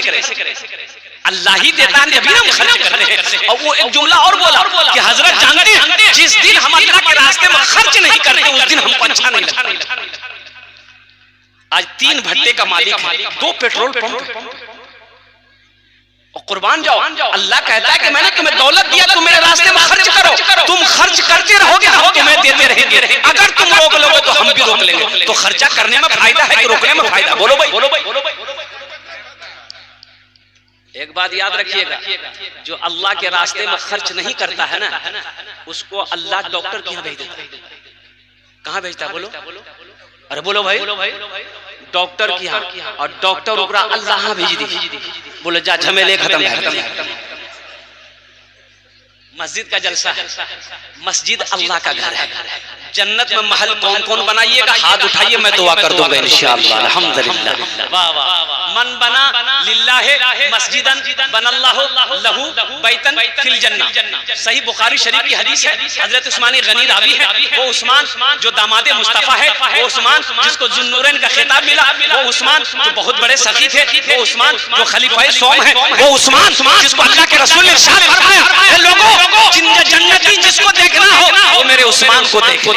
कैसे करें? अल्लाह ही देता है जब हम खर्च करते हैं। और वो एक जुमला और बोला कि हजरत जानते हैं जिस दिन हम अल्लाह के रास्ते में खर्च नहीं करते उस दिन हमको अच्छा नहीं लगता। आज 3 भट्टे का मालिक है, 2 पेट्रोल पंप, और कुर्बान जाओ। अल्लाह कहता है कि मैंने तुम्हें दौलत दिया, तुम मेरे रास्ते में खर्च करो। तुम खर्च करते रहोगे, हम तुम्हें देते रहेंगे। अगर तुम रोक लोगे तो हम भी रोक लेंगे। तो खर्चा करने में फायदा है कि रोकने में फायदा? बोलो भाई, बोलो भाई, बोलो भाई। एक बात याद रखिएगा, जो अल्लाह के रास्ते में खर्च नहीं करता है ना, उसको अल्लाह डॉक्टर के यहाँ भेज देता है। कहाँ भेजता है? बोलो, अरे बोलो भाई, डॉक्टर की यहाँ। और डॉक्टर ओकरा अल्लाह भेज दी, बोले जा झमेले खत्म। मस्जिद का जलसा है, मस्जिद अल्लाह का घर है। जन्नत में महल कौन कौन बनाइएगा? हाथ उठाइए, मैं दुआ कर दूंगा इंशाअल्लाह। अल्हम्दुलिल्लाह। वाह वाह। मन बना लिल्लाह मस्जिदन बनल्लाहु लहू बैतन फिल जन्नह। सही बुखारी शरीफ की हदीस है। हजरत उस्मान गनी रावी है। वो उस्मान जो दामादे मुस्तफा है, वो उस्मान जिसको जुन्नूरैन का खिताब मिला, वो उस्मान जो बहुत बड़े सखी थे, वो उस्मान जो खलीफाए सोम है, वो उस्मान जिसको अल्लाह के रसूल ने इरशाद फरमाया, लोगों जन्नती जिसको देखना हो वो मेरे उस्मान को देखो।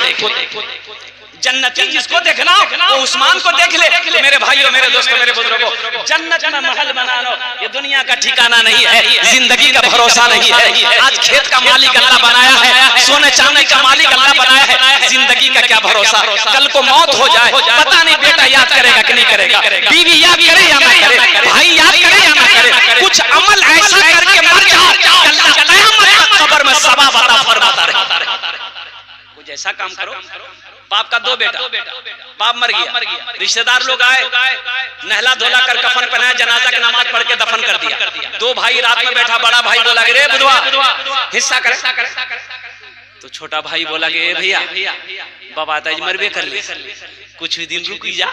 जन्नती जिसको देखना हो वो उस्मान को देख ले। तो मेरे भाइयों, मेरे दोस्तों, मेरे बुजुर्गों, जन्नत में महल बना लो, ये दुनिया का ठिकाना नहीं है, जिंदगी का भरोसा नहीं है। आज खेत का मालिक अल्लाह बनाया है, सोने चांदी का मालिक अल्लाह बनाया है, जिंदगी का क्या भरोसा? कल को मौत हो जाए, पता नहीं बेटा याद करेगा कि नहीं करेगा, बीवी याद करे या ना करे, भाई याद करे या ना करे। कुछ अमल ऐसा करके मर जाओ, कब्र में सबा बता फरमाता रहे। कुछ ऐसा काम करो। बाप का 2 बेटा, बाप मर गया, रिश्तेदार लोग आए, नहला धोला कर कफन पहनाया, जनाजा की नमाज पढ़ के दफन कर दिया। 2 भाई रात में बैठा, बड़ा भाई बोला रे बुधवा हिस्सा करे। तो छोटा भाई बोला कि भैया बाबा आज मरबे कर ले, कुछ ही दिन रुक जा।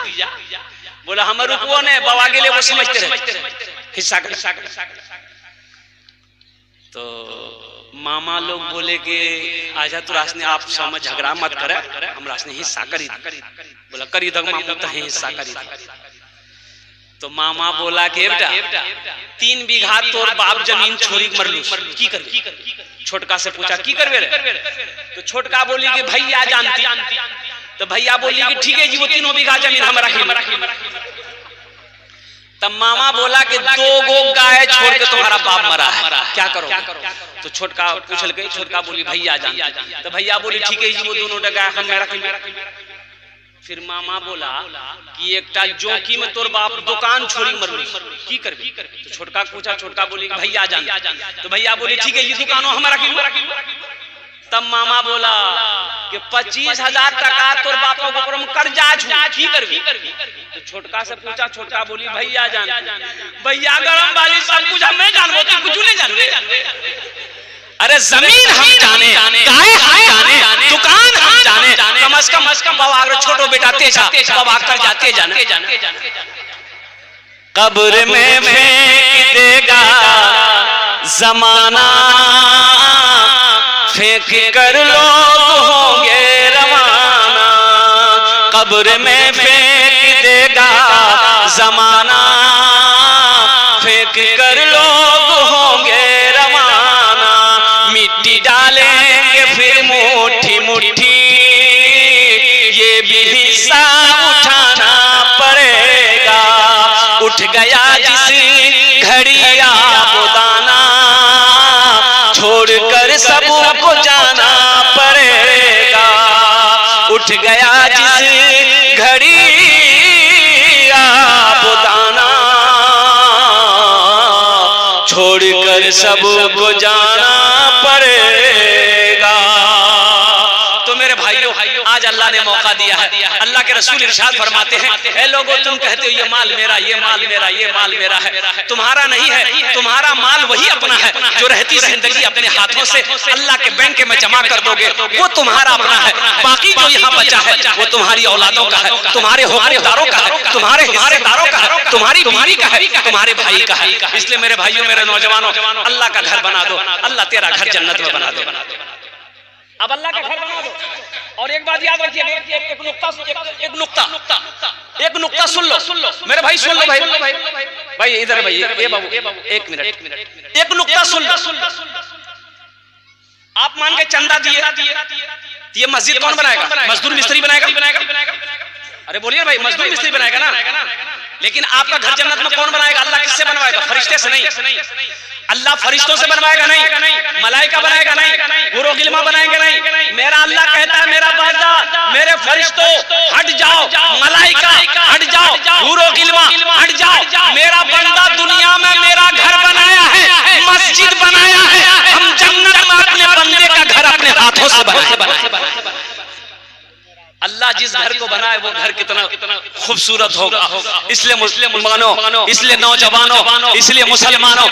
बोला हम रुकवो ने, बाबा के लिए वो समझते रहे, हिस्सा कर। तो मामा लोग बोले कि आजा तो रासने आप समझ झगड़ा मत करे, हम रासने हिस्सा करी। बोला करी दो मामू तो हिस्सा करी। तो मामा बोला कि बेटा 3 बीघा तोर बाप जमीन छोड़ी मरलू की कर। छोटका से पूछा की करबे रे? तो छोटका बोली कि भैया जानती। तो भैया बोली कि ठीक है जी, वो 3 बीघा जमीन हम रखी। तब मामा बोला कि 2 गो गाय छोड़ के तुम्हारा बाप मरा है, क्या करो? तो छोटका पूछल गई, छोटका बोली भैया जान। तो भैया बोली ठीक है जी, वो दोनों गाय हम रखी। फिर मामा बोला कि एकटा जोकी में तोर बाप दुकान छोड़ी मरलू की करबी? तो छोटका पूछा, छोटका बोली भैया जान। तो भैया बोली ठीक है जी, दुकानों हम रखी। तब मामा बोला कि 25,000 टका तोर बापो को कर्जा की करबी? तो छोटका से पूछा, छोटका बोली भैया जान। भैया गरम वाली सब कुछ हमें जानबो, तू कुछ नहीं जानबे। अरे जमीन हम जाने, गाय हम जाने, दुकान हम जाने, कम से कम बाबा छोटो बेटा तेजा बाबा कर जाते जाने। कब्र में फेंक देगा जमाना, फेंक कर लोग होंगे रवाना। कब्र में फेंक देगा जमाना, फेंक कर लोग होंगे रवाना। मिट्टी डालेंगे फिर मुट्ठी मुट्ठी, ये भी हिस्सा उठाना पड़ेगा। उठ गया जिस घड़ी आपको दाना, छोड़कर सबको जाना पड़ेगा। उठ गया जिस घड़ी आपको दाना, छोड़कर सबको जाना पड़ेगा। तो मेरे भाइयों, आज अल्लाह ने मौका दिया है। अल्लाह के रसूल इरशाद फरमाते हैं, ऐ लोगों तुम कहते हो ये माल मेरा, ये माल मेरा, ये माल मेरा है। तुम्हारा नहीं है, तुम्हारा माल वही अपना है जो रहती जिंदगी अपने हाथों से अल्लाह के बैंक में जमा कर दोगे, वो तुम्हारा अपना है। बाकी जो यहाँ बचा है वो तुम्हारी औलादों का है, तुम्हारे हकदारों का है, तुम्हारे हिस्सेदारों का है, तुम्हारी बीवी का है, तुम्हारे भाई का है। इसलिए मेरे भाइयों, मेरे नौजवानों, अल्लाह का घर बना दो, अल्लाह तेरा घर जन्नत में बना दे। अब अल्लाह का घर बना दो। और एक बात याद रखिए, एक नुक्ता सुन लो मेरे भाई, सुन लो भाई भाई इधर भाई ये बाबू एक मिनट एक नुक्ता सुन। आप मान के चंदा दिए, ये मस्जिद कौन बनाएगा? मजदूर मिस्त्री बनाएगा? अरे बोलिए भाई, मजदूर मिस्त्री बनाएगा ना। लेकिन आपका घर जन्नत में कौन बनाएगा? अल्लाह किससे बनवाएगा? फरिश्ते से नहीं। अल्लाह फरिश्तों से बनवाएगा नहीं, मलाइका बनाएगा नहीं, हुरो गिल्मा बनाएंगे नहीं। मेरा अल्लाह कहता है मेरा बंदा, मेरे फरिश्तों हट जाओ, मलाइका हट जाओ, हुरो गिल्मा हट जाओ। मेरा बंदा दुनिया में मेरा घर बनाया है, मस्जिद बनाया है। हम जन्नत में अपने बंदे का घर अपने हाथों से बनाए। अल्लाह जिस घर को बनाए वो घर कितना खूबसूरत होगा। इसलिए मुसलमानों, इसलिए नौजवानों, इसलिए मुसलमानों,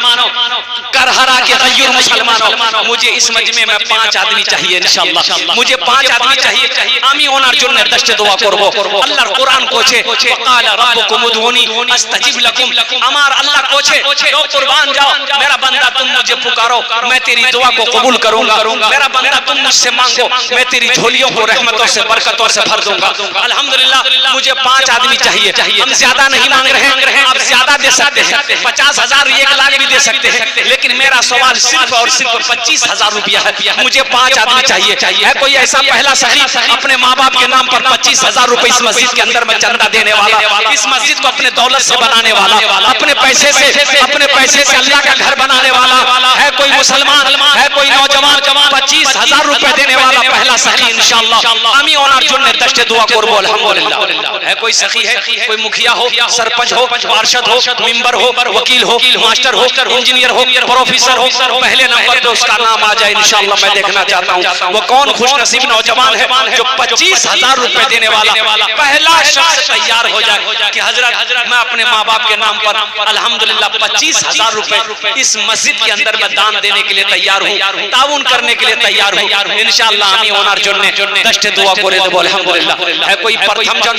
करहरा के गैर मुसलमानों, मुझे इस मजमे में 5 आदमी चाहिए इंशाअल्लाह। मुझे 5 आदमी चाहिए। आमी ওনার জন্য দশটা দোয়া করব। আল্লাহর কোরআন কোছে ওয়াকালা রাব্বুকুম উদউনি আস্তাজিব লাকুম। আমার আল্লাহ কোছে जो कुर्बान जाओ, मेरा बंदा तुम मुझे पुकारो, मैं तेरी दुआ को कबूल करूंगा। मेरा बंदा तुम मुझसे मांगो, मैं तेरी झोलियों को रहमतों से बरकतों से भर दूंगा। अल्हम्दुलिल्लाह मुझे 5 आदमी चाहिए। हम ज्यादा नहीं मांग रहे हैं, आप ज्यादा दे सकते हैं, 50,000 1 लाख भी दे सकते हैं। लेकिन मेरा सवाल सिर्फ और सिर्फ 25,000 रुपया है। मुझे 5 आदमी चाहिए। है कोई ऐसा पहला सही अपने माँ बाप के नाम पर 25,000 रुपए इस मस्जिद के अंदर में चंदा देने वाला, इस मस्जिद को अपने दौलत से बनाने वाला, अपने पैसे से अल्लाह का घर बनाने वाला है? कोई मुसलमान है? कोई नौजवान 25,000 रुपए देने वाला पहला सही इंशाअल्लाह। आमी ওনার জন্য दशते दुआ করব अल्हम्दुलिल्लाह। है कोई सखी है, कोई मुखिया हो, सरपंच हो, पार्षद हो, मेंबर हो, वकील हो, मास्टर हो, इंजीनियर हो, प्रोफेसर हो, पहले नंबर पे उसका नाम आ जाए इंशाअल्लाह। मैं देखना चाहता हूँ वो कौन खुशनसीब नौजवान है जो 25,000 रुपए देने वाला पहला शख्स तैयार हो जाए कि हजरत मैं अपने माँ बाप के नाम पर अल्हम्दुलिल्लाह 25,000 रुपए इस मस्जिद के अंदर में दान देने के लिए तैयार हूँ, ताउन करने के लिए तैयार हूँ इंशाअल्लाह। आमी ওনার জন্য दशते दुआ করে দেব अल्हम्दुलिल्लाह। है कोई प्रथम जन,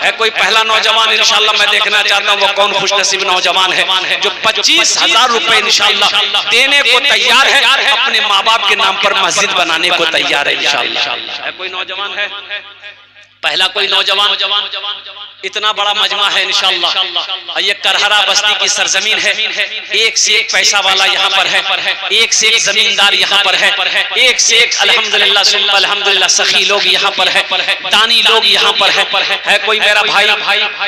है कोई पहला नौजवान इंशाअल्लाह। मैं देखना चाहता हूँ वो कौन खुशनसीब नौजवान है जो 25,000 रुपए इंशाअल्लाह देने को तैयार है, अपने माँ बाप के नाम पर मस्जिद बनाने को तैयार है इंशाअल्लाह। है कोई नौजवान है? पहला कोई नौजवान? इतना बड़ा मजमा है इंशाअल्लाह। ये करहरा बस्ती की सरजमीन है, एक से एक पैसा वाला यहाँ पर है, एक से एक जमींदार यहाँ पर है, एक से एक अल्हम्दुलिल्लाह सखी लोग यहाँ पर है, दानी लोग यहाँ पर है। कोई मेरा भाई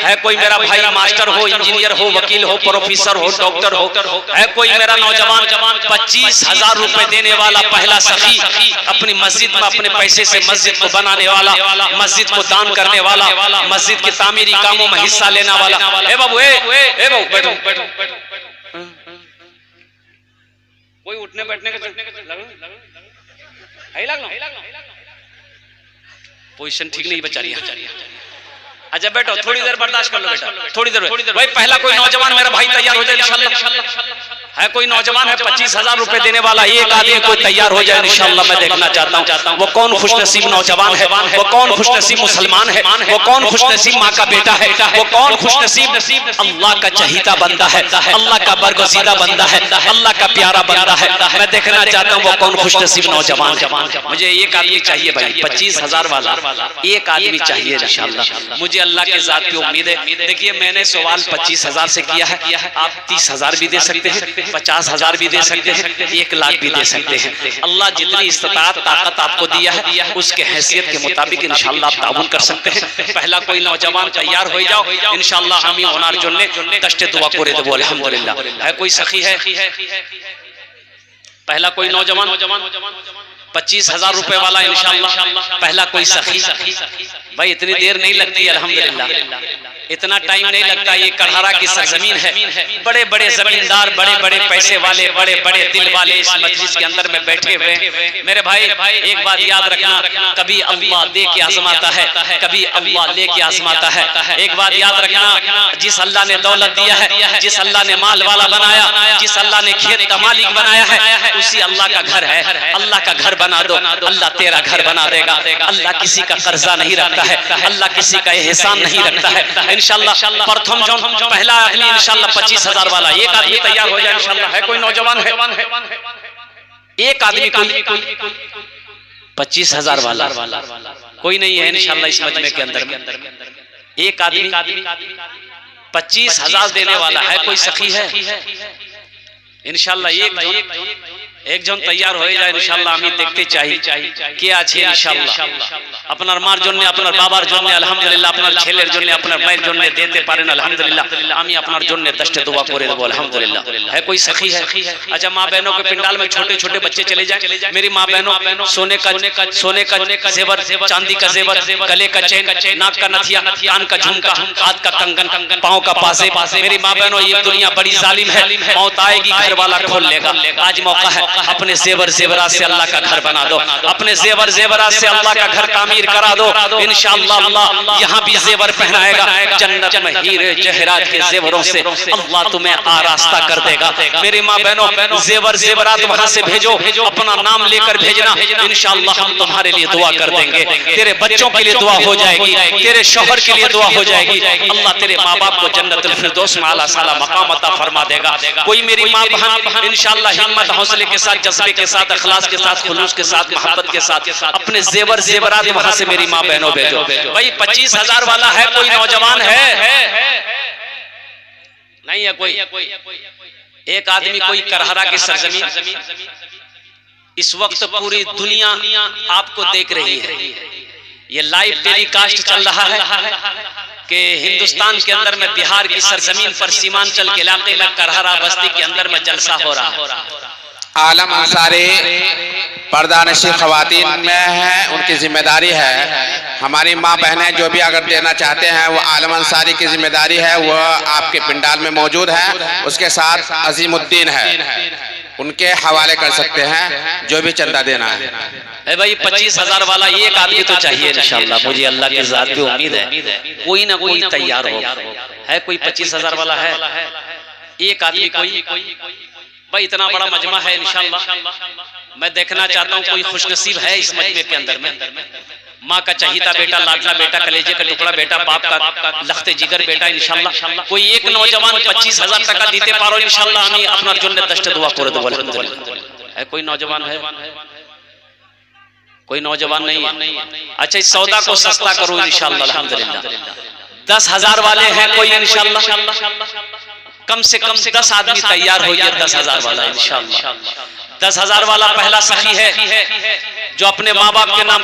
है, कोई मेरा भाई मास्टर हो, इंजीनियर हो, वकील हो, प्रोफेसर हो, डॉक्टर हो। है कोई मेरा नौजवान 25,000 रुपए देने वाला पहला सखी, अपनी मस्जिद में अपने पैसे से मस्जिद को बनाने वाला, मस्जिद को दान करने वाला, मस्जिद की तामीरी कामों में हिस्सा लेने वाला। ए बाबू ए बाबू बैठो। कोई उठने बैठने का पोजीशन ठीक नहीं बचा रही है। अच्छा बैठो, थोड़ी देर बर्दाश्त कर लो बेटा, थोड़ी देर। भाई पहला कोई नौजवान मेरा भाई तैयार हो जाए इंशाअल्लाह। है कोई नौजवान है 25,000 रुपए देने वाला, एक आदमी कोई तैयार हो जाए इंशाअल्लाह। मैं देखना चाहता हूँ वो कौन खुशनसीब नौजवान है, वो कौन खुशनसीब मुसलमान है, वो कौन खुशनसीब माँ का बेटा है, वो कौन खुशनसीब अल्लाह का चहीता बंदा है, अल्लाह का बरगज़ीदा बंदा है, अल्लाह का प्यारा बंदा है। मैं देखना चाहता हूँ वो कौन खुशनसीब नौजवान है। मुझे एक आदमी चाहिए भाई, 25,000 वाला एक आदमी चाहिए इंशाअल्लाह। मुझे अल्लाह के ज़ात पे उम्मीद है। देखिए मैंने सवाल 25,000 से किया है, आप 30,000 भी दे सकते हैं, 50,000 भी दे सकते हैं, 1 लाख भी दे सकते हैं। अल्लाह जितनी इस्तिताअत ताकत आपको दिया है उसके हैसियत के मुताबिक इंशाअल्लाह आप ताउन कर सकते हैं। पहला कोई नौजवान तैयार हो जाओ इंशाअल्लाह। आमी ওনার জন্য दशते दुआ করে দেব अल्हम्दुलिल्लाह। है कोई सखी है? पहला कोई नौजवान 25,000 रुपए वाला इंशाअल्लाह। पहला कोई सखी? भाई इतनी देर नहीं लगती अल्हम्दुलिल्लाह, इतना टाइम नहीं लगता। ये करहरा की सरजमीन है, बड़े बड़े जमींदार, बड़े बड़े पैसे वाले, बड़े बड़े दिल वाले इस मजलिस के अंदर में बैठे हुए। मेरे भाई एक बात याद रखना, कभी अल्लाह दे के आजमाता है, कभी अल्लाह ले के आजमाता है। एक बात याद रखना, जिस अल्लाह ने दौलत दिया है, जिस अल्लाह ने माल वाला बनाया, जिस अल्लाह ने खेत का मालिक बनाया है, उसी अल्लाह का घर है। अल्लाह का घर बना दो, अल्लाह तेरा घर बना देगा। अल्लाह किसी का कर्जा नहीं रखता है, अल्लाह किसी का एहसान नहीं रखता है इंशाअल्लाह। प्रथम जन पहला आदमी इंशाअल्लाह 25,000 वाला, एक आदमी तैयार हो जाए इंशाअल्लाह। है कोई नौजवान है? एक आदमी कोई 25,000 वाला कोई नहीं है इंशाअल्लाह इस मजमे के अंदर में। एक आदमी 25,000 देने वाला है कोई सखी है? इंशाल्लाह एक जन तैयार हो जाए इंशाल्लाह। আমি দেখতে চাই কে আছে ইনশাআল্লাহ। আপনার মার জন্য, আপনার বাবার জন্য আলহামদুলিল্লাহ, আপনার ছেলের জন্য, আপনার মায়ের জন্য দিতে পারেন আলহামদুলিল্লাহ। আমি আপনার জন্য 10টা दुआ করে দেব আলহামদুলিল্লাহ। है कोई सखी है? अच्छा, माँ बहनों के पंडाल में छोटे छोटे बच्चे चले जाएं। मेरी माँ बहनों, सोने का जेवर, चांदी का जेवर, गले का चेन, नाक का नथिया, कान का झुमका, हाथ का कंगन, पाँव का पासे। मेरी माँ बहनों, ये दुनिया बड़ी जालिम है, मौत आएगी घर वाला खोल लेगा। आज मौका है, अपने जेवर जेवरात से अल्लाह का घर बना दो, अपने जेवर जेवरात से अल्लाह का घर तामीर करा दो। इंशाअल्लाह अल्लाह यहाँ भी जेवर पहनाएगा। जन्नत में हीरे जहरात के जेवरों से अल्लाह तुम्हें आरास्ता कर देगा। मेरी माँ बहनों, जेवर जेवरात वहाँ से भेजो, अपना नाम लेकर भेजना। इंशाअल्लाह हम तुम्हारे लिए दुआ कर देंगे। तेरे बच्चों के लिए दुआ हो जाएगी, तेरे शौहर के लिए दुआ हो जाएगी। अल्लाह तेरे माँ बाप को जन्नतुल फिरदौस में आला साला मकाम अता फरमा देगा। कोई मेरी माँ बहन इंशाअल्लाह हिम्मत हौसले के साथ, जज्बे के साथ, अखलास के साथ, खुलूस के साथ, मोहब्बत के साथ अपने जेवर जेवरात वहां से मेरी माँ बहनों भेजो। भाई 25,000 वाला है कोई नौजवान है? नहीं है कोई? एक आदमी कोई करहरा की सरजमीन, इस वक्त पूरी दुनिया आपको देख रही है। ये लाइव टेलीकास्ट चल रहा है कि हिंदुस्तान के अंदर में बिहार की सरजमीन पर सीमांचल के इलाके में करहरा बस्ती के अंदर में जलसा हो रहा है। आलम अंसारी पर्दानशी खवातीन में है, उनकी जिम्मेदारी है। हमारी माँ बहनें जो भी अगर देना चाहते हैं वो आलम अंसारी की जिम्मेदारी है, वो आपके पिंडाल में मौजूद है। उसके साथ अजीमुद्दीन है, उनके हवाले कर सकते हैं जो भी चंदा देना है। भाई 25,000 वाला एक आदमी तो चाहिए इंशाअल्लाह। मुझे अल्लाह की जात पे उम्मीद है कोई ना कोई तैयार हो। है कोई 25,000 वाला है? एक आदमी कोई? भाई इतना बड़ा मजमा है इंशाअल्लाह। मैं देखना चाहता हूँ कोई खुशनसीब है इस मजमे के अंदर में। माँ का चहीता बेटा, लाडला बेटा, कलेजे का टुकड़ा बेटा, बाप का लख्ते जिगर बेटा इंशाअल्लाह। कोई एक नौजवान 25,000 টাকা দিতে পারো इंशाअल्लाह। আমি আপনার জন্য 10টা दुआ করে দেব আলহামদুলিল্লাহ। है कोई नौजवान है? कोई नौजवान नहीं है? अच्छा, इस सौदा को सस्ता करो इंशाअल्लाह अल्हम्दुलिल्लाह। 10,000 वाले हैं कोई इंशाअल्लाह? कम से कम 10 आदमी तैयार हो गया 10,000 वाला इंशाअल्लाह। 10,000 वाला पहला सखी है जो अपने माँ बाप के नाम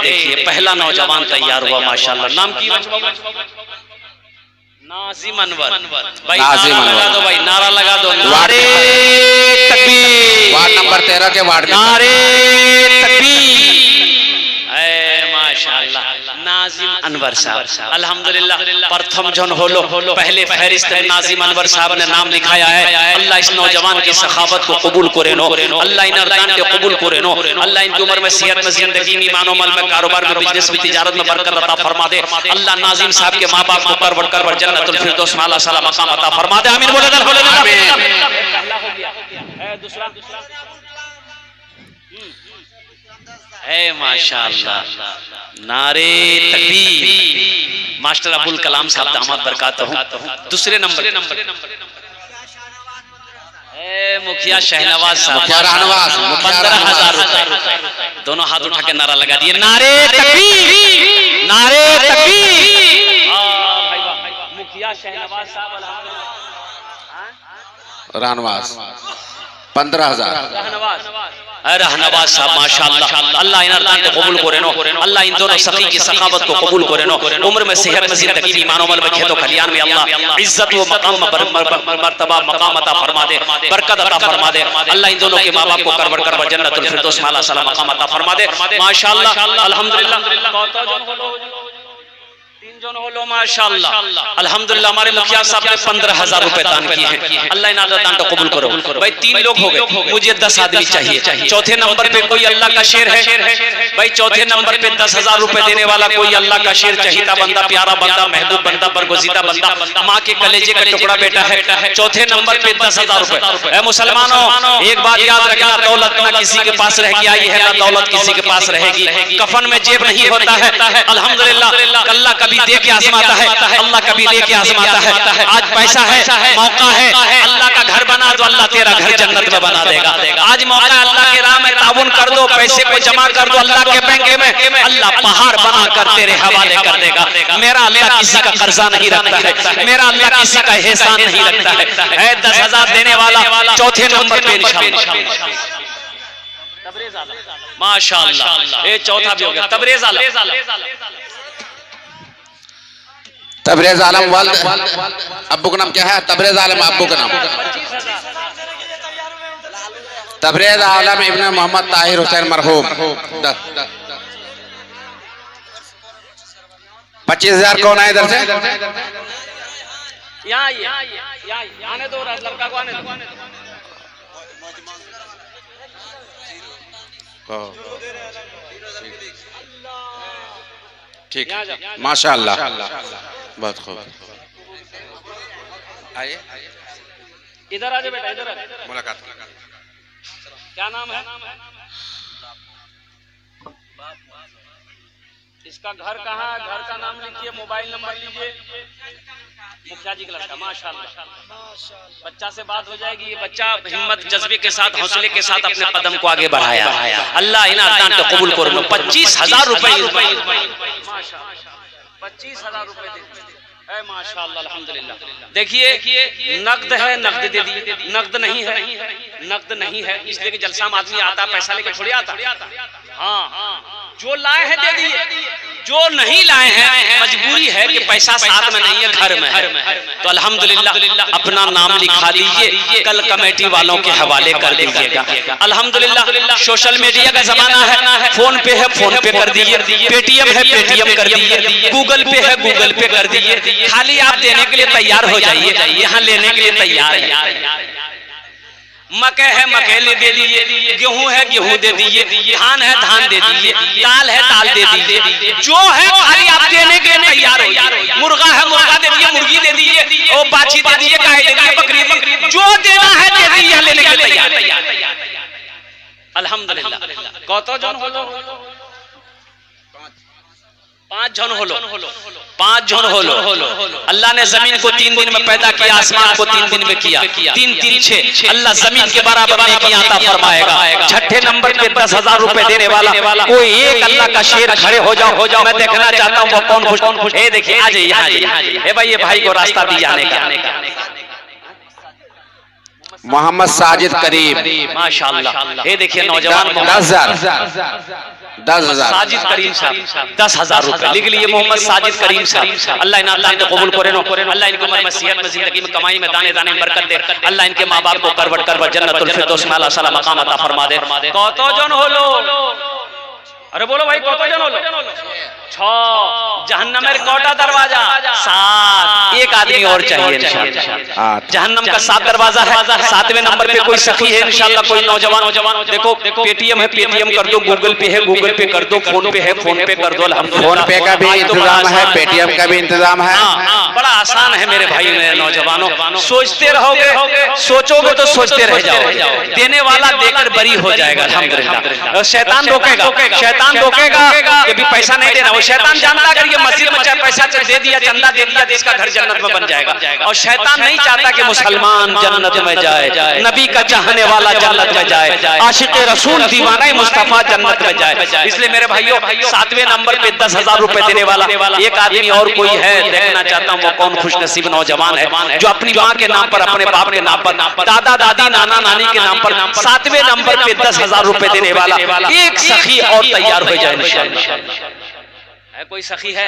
देखिए पहला नौजवान तैयार हुआ माशाअल्लाह। नाम की? नाजिम अनवर। भाई नारा लगा दो, भाई नारा लगा दो। नारे तकबीर। वार्ड नंबर 13 के वार्ड में नारे तकबीर। माशाअल्लाह नाजिम अनवर साहब अल्हम्दुलिल्लाह प्रथम जन होलो पहले फहरिस्त में नाजिम अनवर साहब ने नाम लिखाया है। अल्लाह इस नौजवान की सखावत को कबूल करे नो, अल्लाह इन अर्दान के कबूल करे नो, अल्लाह इनकी उम्र में सेहत में, जिंदगी में, ईमान अमल में, कारोबार में, बिजनेस में, तिजारत में बरकत अता फरमा दे। अल्लाह नाजिम साहब के माँ बाप को करवट करवट जन्नतुल फिरदौस में आला साला मकाम अता फरमा दे। आमीन बोले दूसरा है माशाअल्लाह। नारे तकबीर। मास्टर अबुल कलाम साहब दामद बरकातहू। दूसरे नंबर मुखिया शहनवाज साहब 15,000 रुपए। दोनों हाथ उठा के नारा लगा दिए, नारे तकबीर, नारे तकबीर। मुखिया शहनवाज साहब रहनवाज 15,000। रहनवाज साहब माशाअल्लाह अल्लाह इन अर्दान को कबूल करे नो, अल्लाह इन दोनों सखी की सखावत को कबूल करे नो। उम्र में, सेहत में, जिंदगी में, ईमान अमल में, खेतों खलियान में अल्लाह इज्जत व मकाम मर्तबा मकाम अता फरमा दे, बरकत अता फरमा दे। अल्लाह इन दोनों के माँ बाप को करवट करवट जन्नतुल फिरदौस में आला साला मकाम अता फरमा दे माशाअल्लाह अल्हम्दुलिल्लाह। 3 जन होलो माशाअल्लाह अल्हम्दुलिल्लाह। हमारे मुखिया साहब ने 15,000 रुपए दान किए हैं। अल्लाह इन दान को कबूल करो। भाई 3 लोग हो गए, मुझे 10 आदमी चाहिए। चौथे नंबर पे कोई अल्लाह का शेर है? भाई चौथे नंबर पे 10,000 रुपए देने वाला कोई अल्लाह का शेर, चहीता बंदा, प्यारा बंदा, महबूब बंदा, बरगुज़ीदा बंदा, माँ के कलेजे का टुकड़ा बेटा है। चौथे नंबर पे 10,000 रुपए। मुसलमानों एक बात याद रखना, दौलत ना किसी के पास रह के आई है, ना दौलत किसी के पास रहेगी। कफन में जेब नहीं होता है अल्हम्दुलिल्लाह। अल्लाह कभी दे के आजमाता है, अल्लाह कभी लेके आजमाता है। आज पैसा है, मौका है, अल्लाह का घर बना दो, अल्लाह तेरा घर जन्नत में बना देगा। आज मौका अल्लाह के राह में ताउन कर दो, पैसे को जमा कर दो अल्लाह के बैंक में, अल्लाह पहाड़ बना कर तेरे हवाले कर देगा। मेरा अल्लाह किसी का कर्जा नहीं रखता है, मेरा अल्लाह किसी का एहसान नहीं रखता है। 10,000 देने वाला चौथे नंबर पे इंशाअल्लाह माशाअल्लाह, ये चौथा भी हो गया। तबरेज आलम वाल्द अब्बू का नाम क्या है? तबरेज आलम अब्बू का नाम तबरेज आलम इब्न मोहम्मद ताहिर हुसैन मरहूम। 25,000 कौन है इधर से? यहाँ आने दो, लड़का को आने दो। ठीक, माशाअल्लाह, बहुत खूब। आइए इधर आ जाओ बेटा, इधर मुलाकात। क्या नाम है इसका? घर कहाँ है? घर का नाम लिखिए, मोबाइल नंबर लीजिए। मुखिया जी का लड़का, माशाअल्लाह। बच्चा से बात हो जाएगी। ये बच्चा हिम्मत जज्बे के साथ, हौसले के साथ अपने कदम को आगे बढ़ाया। अल्लाह इन अदान को कबूल करो। 25,000 रुपए, 25,000 रुपए माशाअल्लाह, अल्हम्दुलिल्लाह। देखिए नकद है, नकद दे दिए। नकद नहीं है, नकद नहीं है, इसलिए कि जलसा में आदमी आता पैसा लेके थोड़ी आता। हाँ, जो लाए हैं दे दिए, जो नहीं लाए हैं मजबूरी है कि पैसा साथ में नहीं है, घर में है, तो अल्हम्दुलिल्लाह अपना नाम लिखा लीजिए, कल कमेटी वालों के हवाले कर दीजिएगा। अल्हम्दुलिल्लाह सोशल मीडिया का जमाना है, फोन पे है, फोन पे कर दीजिए, पेटीएम है, पेटीएम कर दीजिए, गूगल पे है, गूगल पे कर दीजिए। खाली आप देने के लिए तैयार हो जाइए, यहाँ लेने के लिए तैयार है। मकई है, मकई दे दीजिए, गेहूं है, गेहूं दे दीजिए, धान है, धान दे दीजिए, दाल है, दाल दे दीजिए। जो है खाली आप देने के लिए तैयार हो। मुर्गा है, मुर्गा दे दीजिए, मुर्गी दे दीजिए, और बाछी दे दीजिए, गाय दे दीजिए, बकरी, जो देना है दे दीजिए, लेने के लिए तैयार। अल्हम्दुलिल्लाह। कौतो जन हो लो? 5 जन हो लो, 5 जन हो लो। अल्लाह ने जमीन को 3 दिन में पैदा किया, आसमान को 3 दिन में किया। 3 3 6 अल्लाह जमीन के बराबर नेकी अता फरमाएगा। छठे नंबर पे 10,000 रुपए देने वाला कोई एक अल्लाह का शेर खड़े हो जाओ। मैं देखना चाहता हूँ वो कौन खुश। ये देखिए, आ जाइए भाई, ये भाई को रास्ता दिया आने का। मोहम्मद साजिद करीम, माशाअल्लाह। ये देखिए नौजवान 10,000 साजिद करीम साहब 10,000 रुपए लिख लिए। मोहम्मद साजिद करीम साहब, अल्लाह इन अल्लाह इनको कबूल करे, अल्लाह इनको उम्र में, सेहत में, जिंदगी में, कमाई में, दाने दाने में बरकत दे। अल्लाह इनके माँ बाप को करवट जन्नतुल फिरदौस में आला मकाम अता फरमा दे। कौतो जन हो लो? अरे बोलो भाई, कौतो जन हो लो? 6। जहन्नमेर कोटा दरवाजा 7। एक आदमी और चाहिए इंशाअल्लाह। जहन्नम का 7 दरवाजा है। 7वें नंबर पे कोई सखी है इंशाअल्लाह, कोई नौजवान। देखो पेटीएम है, पेटीएम कर दो, गूगल पे है, गूगल पे कर दो, फोन पे है, फोन पे कर दो। फोन पे का भी इंतजाम है, पेटीएम का भी इंतजाम है। बड़ा आसान है मेरे भाई, मेरे नौजवानों। सोचते रहोगे, सोचोगे तो सोचते रह जाओ। देने वाला देकर बरी हो जाएगा अल्हम्दुलिल्लाह। शैतान रोकेगा कि भी पैसा नहीं देना। शैतान जानता अगर ये मस्जिद में चाहे पैसा दे दिया, चंदा दे दिया, तो इसका घर जन्नत में बन जाएगा। और शैतान नहीं चाहता कि मुसलमान जन्नत में जाए, नबी का चाहने वाला जन्नत में जाए, आशिक रसूल दीवाना मुस्तफा जन्नत में जाए। इसलिए मेरे भाइयों 7वें नंबर पे 10,000 रुपए देने वाला एक आदमी और कोई है। देखना चाहता हूँ वो कौन खुशनसीब नौजवान है जो अपनी माँ के नाम पर, अपने बाप के नाम पर, दादा दादी, नाना नानी के नाम पर 7वें नंबर पे 10,000 रुपए देने वाला एक सखी और तैयार हो जाए इंशाअल्लाह। है कोई सखी है?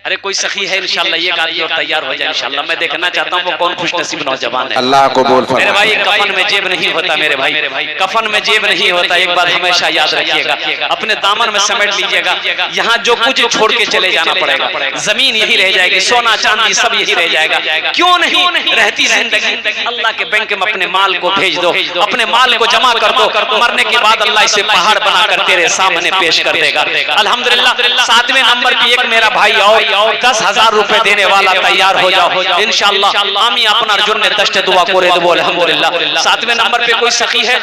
अरे कोई सखी है इंशाअल्लाह, ये आदमी और तैयार हो जाए इंशाअल्लाह। मैं देखना चाहता हूँ वो कौन खुशनसीब नौजवान है। अल्लाह को बोल मेरे भाई, कफन में जेब नहीं होता मेरे भाई, कफन में जेब नहीं होता। एक बात हमेशा याद रखिएगा, अपने दामन में समेट लीजिएगा। यहाँ जो कुछ छोड़ के चले जाना पड़ेगा, जमीन यही रह जाएगी, सोना चांदी सब यही रह जाएगा। क्यों नहीं रहती जिंदगी? अल्लाह के बैंक में अपने माल को भेज दो, अपने माल को जमा कर दो। मरने के बाद अल्लाह इसे पहाड़ बनाकर तेरे सामने पेश कर देगा अल्हम्दुलिल्लाह। 7वें नंबर पे एक मेरा भाई और 10,000 रुपए देने वाला तैयार हो जाओ इंशाअल्लाह। आमी अपना अर्जुन ने दश्त दुआ करे दो अल्हम्दुलिल्लाह। 7वें नंबर पे कोई सखी है?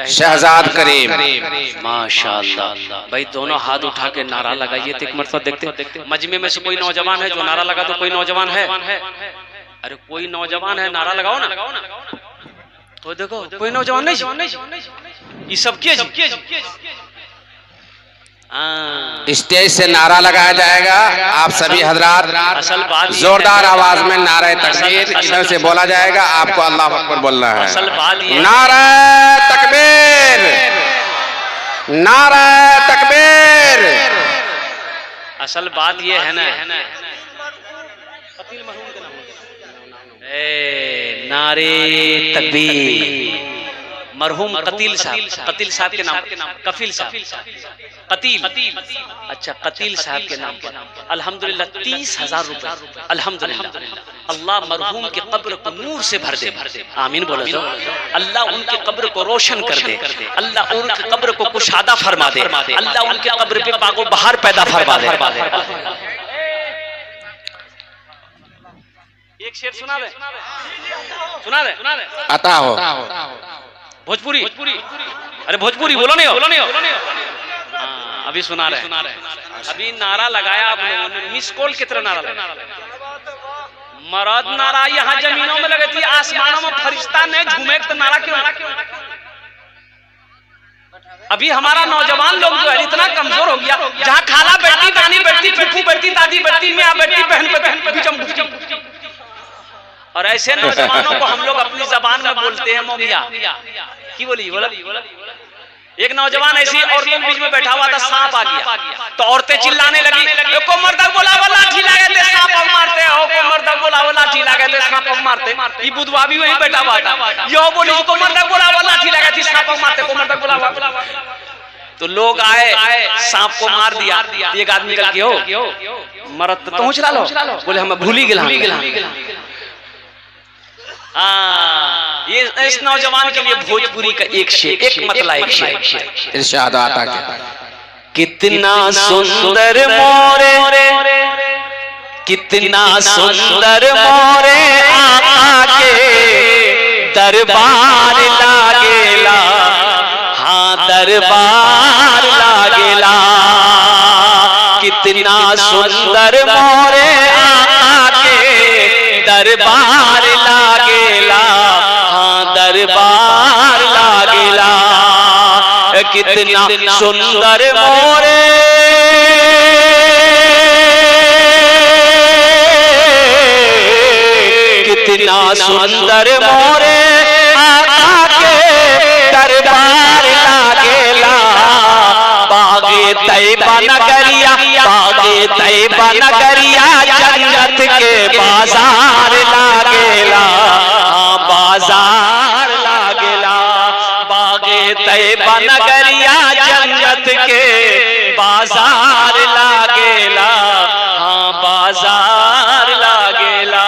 शहजाद करीम, माशाअल्लाह। भाई दोनों हाथ उठा के नारा लगाइए, एक मरतबा देखते मजमे में से कोई नौजवान है जो नारा लगा? तो कोई नौजवान है? अरे कोई नौजवान है, नारा लगाओ ना। तो देखो कोई नौजवान नहीं ये सब किए स्टेज से नारा लगाया जाएगा। आप सभी हजरात असल बात जोरदार आवाज में नारा तकबीर इधर से बोला जाएगा। आपको अल्लाह अकबर बोलना है। असल बात ये नारा तकबीर, नारा तकबीर। असल बात ये है ना, नारे तकबीर। मरहूम कतील साहब के नाम, कफील साहब, कतील, अच्छा कतील साहब के नाम पर अल्हम्दुलिल्लाह 30,000 रुपए। अल्हम्दुलिल्लाह अल्लाह मरहूम की कब्र को नूर से भर दे। आमीन बोलो तो। अल्लाह उनकी कब्र को रोशन कर दे। अल्लाह उनकी कब्र को कुशादा फरमा दे। अल्लाह उनके कब्र पे बागो बहार पैदा फरमा दे। एक शेर सुना दे, सुना दे, अता हो भोजपुरी। अरे भोजपुरी बोलो नहीं हो। अभी सुना रहे, अभी नारा लगाया आप लोगों ने, मिस कॉल की तरह नारा लगाया। मरद नारा यहाँ जमीनों में लगी थी, आसमानों में फरिश्ता ने झूमे तो नारा क्यों? अभी हमारा नौजवान लोग जो है इतना कमजोर हो गया, जहाँ खाला बैठती, नानी बैठती, फूफू बैठती, दादी बैठती, मियाँ बैठती, बहन बैठती, और ऐसे नौजवानों को हम लोग अपनी जबान में बोलते हैं मोगिया की बोली। एक नौजवान ऐसी औरतों के बीच में बैठा हुआ था, सांप आ गया तो औरतें चिल्लाने लगी, को मर्द बोला वो लाठी लगे थे सांप और मारते हो, को मर्द बोला वो लाठी लगे थे सांप और मारते। ये बुधवा भी वहीं बैठा हुआ था, यो बोली को मर्द बोला वो लाठी लगे थी सांप और मारते, को मर्द बोला। तो लोग आए, सांप को मार दिया। एक आदमी निकल के हो मरद तो चला लो, बोले हम भूली गिला। ये इस नौजवान के लिए भोजपुरी का एक शेर, एक मतला एक शेर इरशाद आता है। कितना सुंदर मोरे, कितना सुंदर मोरे आके दरबार लागेला, हाँ दरबार लागेला। कितना सुंदर मोरे आके दरबार लागेला, हाँ दरबार लागेला। कितना सुंदर मोरे, कितना सुंदर मोरे आके दरबार लागेला। बागे तैयबा नगरिया, बागे तैयबा नगरिया जन्नत के बाजार लागेला, हाँ बाजार लागेला। बागे तैयबा नगरिया जन्नत के बाजार लागेला, हाँ बाजार लागेला।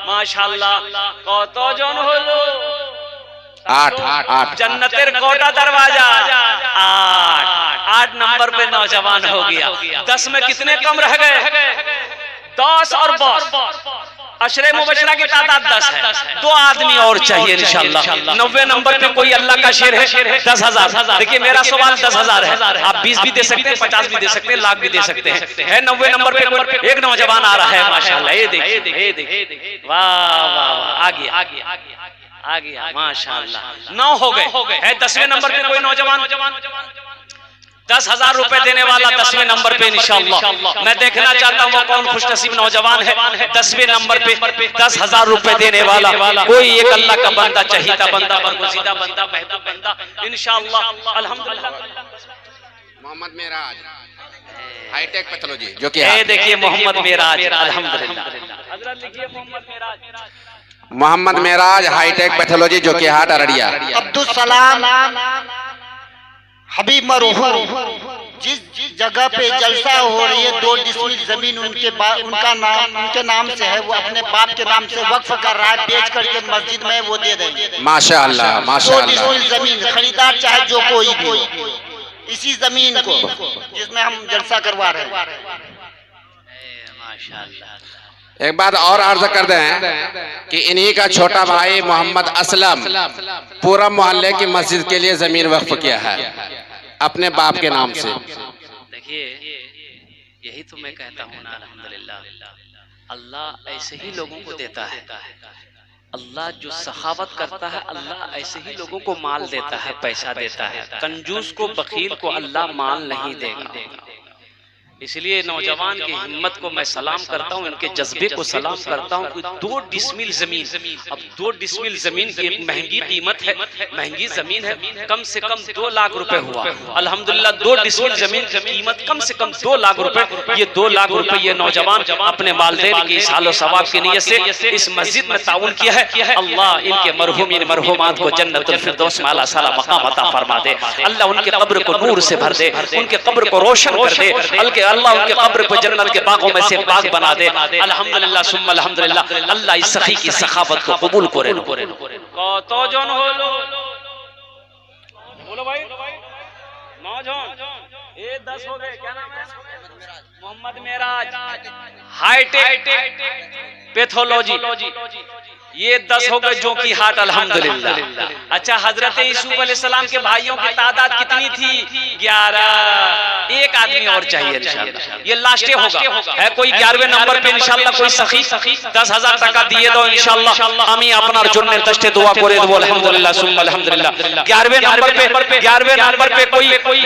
माशाअल्लाह कत जन हलो? 8 जन्नतेर कोटा दरवाजा 8 नंबर पे नौजवान हो गया। 10 में कितने कम रह गए? 10 और 10 अशरे मुबशरा की तादाद 10 है। 2 आदमी और चाहिए इंशाअल्लाह। 90 नंबर पे कोई अल्लाह का शेर है 10,000। देखिए मेरा सवाल 10,000 है, आप 20 भी दे सकते हैं, 50 भी दे सकते हैं, लाख भी दे सकते हैं। है 90 नंबर पे एक नौजवान आ रहा है माशाअल्लाह। ये देखिए, वाह वाह, आ गया माशाअल्लाह। 9 हो गए है। 10वें नंबर पे कोई नौजवान 10,000 रुपए देने वाला 10वें नंबर पे इंशाअल्लाह। मैं देखना चाहता हूँ वो कौन खुशनसीब नौजवान है 10वें नंबर पे 10,000 रुपए देने वाला। कोई एक अल्लाह का बंदा, चहीता बंदा, बरगुज़ीदा बंदा, महबूब बंदा इंशाअल्लाह। अल्हम्दुलिल्लाह। मोहम्मद मेराज हाईटेक पैथोलॉजी जो कि ये देखिए मोहम्मद मेराज, अल्हम्दुलिल्लाह। हजरत लिखिए मोहम्मद मेराज, मोहम्मद मेराज हाईटेक पैथोलॉजी जो कि हाट अररिया। अब्दुल सलाम हबीब मरहूम जिस जगह पे जलसा हो रही है 2 डिसमिल जमीन उनके नाम से है, वो अपने बाप के नाम से वक्फ कर रहा है, बेच करके मस्जिद में वो दे देंगे। माशाअल्लाह 2 माशाअल्लाह। डिसमिल जमीन खरीदार चाहे जो कोई भी, इसी जमीन को जिसमें हम जलसा करवा रहे हैं। माशाअल्लाह। एक बात और अर्ज कर दें कि इन्हीं का छोटा भाई मोहम्मद असलम पूरा मोहल्ले की मस्जिद के लिए जमीन वक्फ किया है अपने बाप के नाम से। देखिए यही तो मैं कहता हूँ ना, अल्हम्दुलिल्लाह अल्लाह ऐसे ही लोगों को देता है अल्लाह जो सखावत करता है अल्लाह ऐसे ही लोगों को माल देता है, पैसा देता है। कंजूस को, बखील को अल्लाह माल नहीं देगा। इसलिए नौजवान की हिम्मत को मैं सलाम करता हूँ, इनके जज्बे को सलाम करता हूँ कि 2 डिसमिल जमीन, अब 2 डिसमिल जमीन की एक महंगी कीमत है, महंगी जमीन है, कम से कम 2 लाख रुपए हुआ। अल्हम्दुलिल्लाह 2 डिसमिल जमीन की कीमत कम से कम 2 लाख रुपए। ये 2 लाख रुपए ये नौजवान अपने वालिदैन की सालो सवाब की नियत से इस मस्जिद में ताउन किया है। अल्लाह इनके मरहूमीन मरहूमात को जन्नतुल फिरदौस में आला साला मकाम अता फरमा दे। अल्लाह उनके कब्र को नूर से भर दे, उनके कब्र को रोशन कर दे। अल्लाह उनके कब्र को जन्नत के बागों में से बाग बना दे। अल्हम्दुलिल्लाह सुम्मा अल्हम्दुलिल्लाह। अल्लाह इस सखी की सखावत को कबूल करे। कतो जन होलो बोलो भाई, 9 जन, ये 10 हो गए। क्या नाम है? मोहम्मद मेराज, हाईटेक पैथोलॉजी, ये 10 हो गए जो की हाट। अल्हम्दुलिल्लाह। अच्छा, हजरत यूसुफ अलैहिस्सलाम के भाइयों की तादाद कितनी थी? 11। एक आदमी और चाहिए इंशाल्लाह। ये लास्ट होगा। है कोई 11वें नंबर पे इंशाल्लाह कोई सखी 10,000 टका दिए दो इंशाल्लाह। আমি আপনার জন্য দশটি দোয়া করে দেব। अल्हम्दुलिल्लाह सुम्मा अल्हम्दुलिल्लाह। 11वें नंबर पे कोई